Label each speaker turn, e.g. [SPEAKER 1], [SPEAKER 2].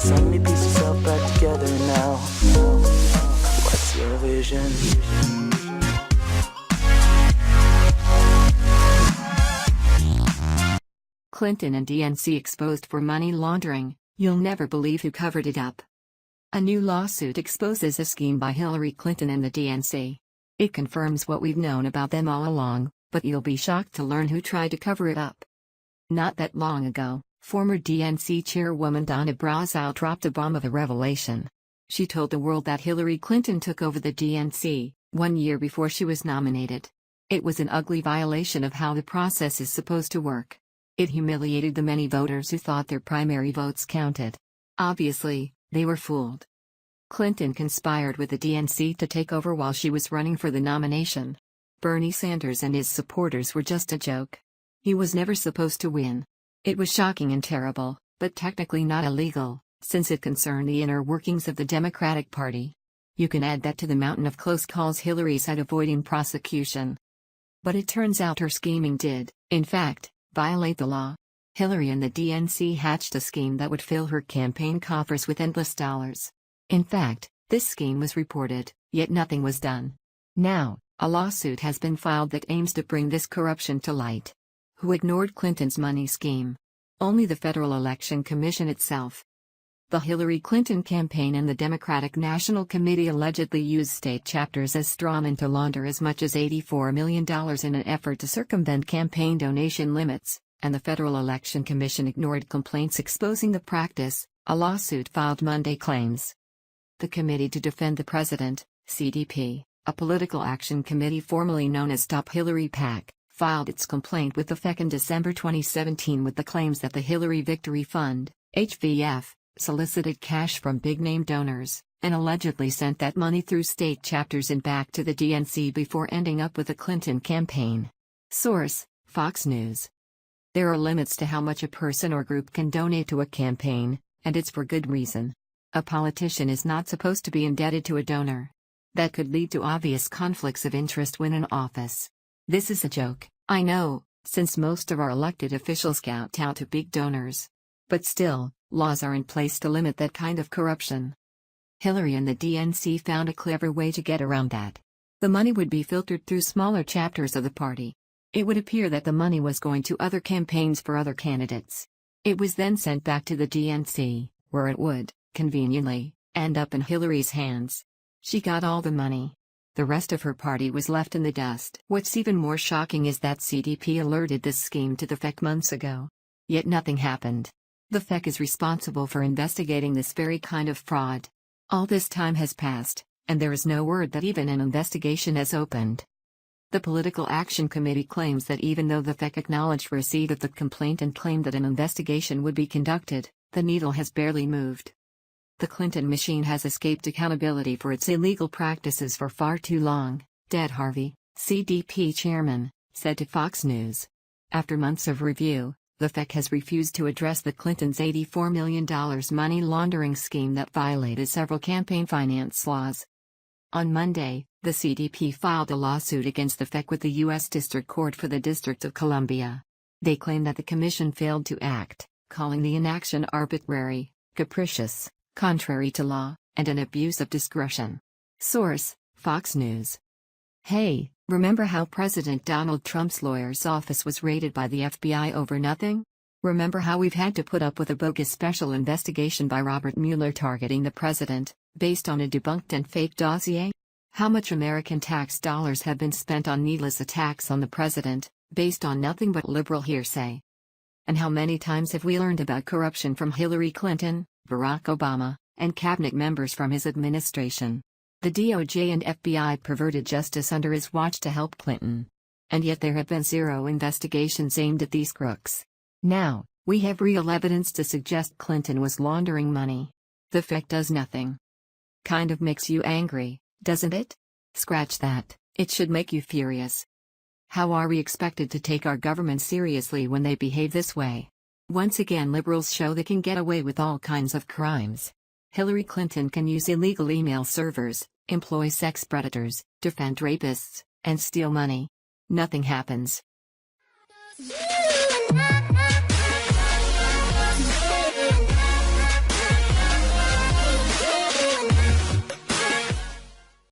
[SPEAKER 1] Suddenly piece yourself back together now. What's your vision?
[SPEAKER 2] Clinton and DNC exposed for money laundering. You'll never believe who covered it up. A new lawsuit exposes a scheme by Hillary Clinton and the DNC. It confirms what we've known about them all along, but you'll be shocked to learn who tried to cover it up. Not that long ago, former DNC chairwoman Donna Brazile dropped a bomb of a revelation. She told the world that Hillary Clinton took over the DNC 1 year before she was nominated. It was an ugly violation of how the process is supposed to work. It humiliated the many voters who thought their primary votes counted. Obviously, they were fooled. Clinton conspired with the DNC to take over while she was running for the nomination. Bernie Sanders and his supporters were just a joke. He was never supposed to win. It was shocking and terrible, but technically not illegal, since it concerned the inner workings of the Democratic Party. You can add that to the mountain of close calls Hillary's had avoiding prosecution. But it turns out her scheming did, in fact, violate the law. Hillary and the DNC hatched a scheme that would fill her campaign coffers with endless dollars. In fact, this scheme was reported, yet nothing was done. Now, a lawsuit has been filed that aims to bring this corruption to light. Who ignored Clinton's money scheme? Only the Federal Election Commission itself. The Hillary Clinton campaign and the Democratic National Committee allegedly used state chapters as strawmen to launder as much as $84 million in an effort to circumvent campaign donation limits, and the Federal Election Commission ignored complaints exposing the practice, a lawsuit filed Monday claims. The Committee to Defend the President, CDP, a political action committee formerly known as Stop Hillary PAC, filed its complaint with the FEC in December 2017 with the claims that the Hillary Victory Fund, HVF, solicited cash from big-name donors, and allegedly sent that money through state chapters and back to the DNC before ending up with the Clinton campaign. Source: Fox News. There are limits to how much a person or group can donate to a campaign, and it's for good reason. A politician is not supposed to be indebted to a donor. That could lead to obvious conflicts of interest when in office. This is a joke, I know, since most of our elected officials kowtow to big donors. But still, laws are in place to limit that kind of corruption. Hillary and the DNC found a clever way to get around that. The money would be filtered through smaller chapters of the party. It would appear that the money was going to other campaigns for other candidates. It was then sent back to the DNC, where it would, conveniently, end up in Hillary's hands. She got all the money. The rest of her party was left in the dust. What's even more shocking is that CDP alerted this scheme to the FEC months ago. Yet nothing happened. The FEC is responsible for investigating this very kind of fraud. All this time has passed, and there is no word that even an investigation has opened. The Political Action Committee claims that even though the FEC acknowledged receipt of the complaint and claimed that an investigation would be conducted, the needle has barely moved. The Clinton machine has escaped accountability for its illegal practices for far too long, Ted Harvey, CDP chairman, said to Fox News. After months of review, the FEC has refused to address the Clintons' $84 million money laundering scheme that violated several campaign finance laws. On Monday, the CDP filed a lawsuit against the FEC with the U.S. District Court for the District of Columbia. They claim that the commission failed to act, calling the inaction arbitrary, capricious, contrary to law, and an abuse of discretion. Source: Fox News. Hey, remember how President Donald Trump's lawyer's office was raided by the FBI over nothing? Remember how we've had to put up with a bogus special investigation by Robert Mueller targeting the president, based on a debunked and fake dossier? How much American tax dollars have been spent on needless attacks on the president, based on nothing but liberal hearsay? And how many times have we learned about corruption from Hillary Clinton, Barack Obama, and cabinet members from his administration? The DOJ and FBI perverted justice under his watch to help Clinton. And yet there have been zero investigations aimed at these crooks. Now, we have real evidence to suggest Clinton was laundering money. The FEC does nothing. Kind of makes you angry, doesn't it? Scratch that, it should make you furious. How are we expected to take our government seriously when they behave this way? Once again, liberals show they can get away with all kinds of crimes. Hillary Clinton can use illegal email servers, employ sex predators, defend rapists, and steal money. Nothing happens.